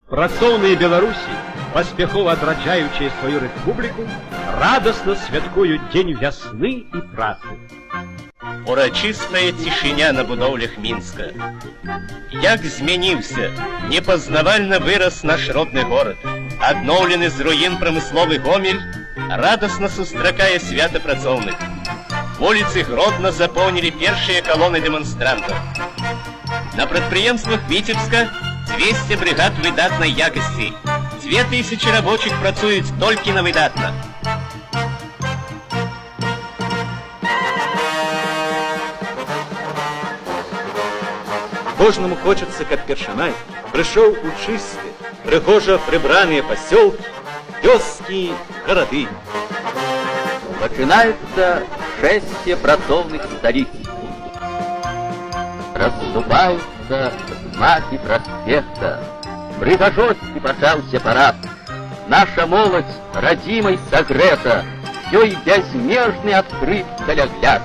Працоўныя Беларусі, паспяхова адраджаючыя сваю рэспубліку, радасна святкуюць дзень вясны і працы. Урачыстая цішыня на будоўлях Мінска. Як змяніўся, непазнавальна вырас наш родны горад. Адноўлены з руін прамысловы Гомель радасна сустракае свята працоўных. Вуліцы Гродна запоўнілі першыя калоны дэманстрантаў. На прадпрыемствах Віцебска 200 бригад выдатнай якасці. 2000 рабочих працуюць толькі на выдатна. Кожнаму хочацца, каб першамай прыйшоў у чыстыя, прыгожа прыбраныя пасёлкі, вёскі, гарады. Начинается шествие працовных столиц. Расступаются знаки проспекта. Прыгажосці пачаўся парад. Наша моладзь радзімай сагрэта, ёй бязмежны адкрыт далягляд.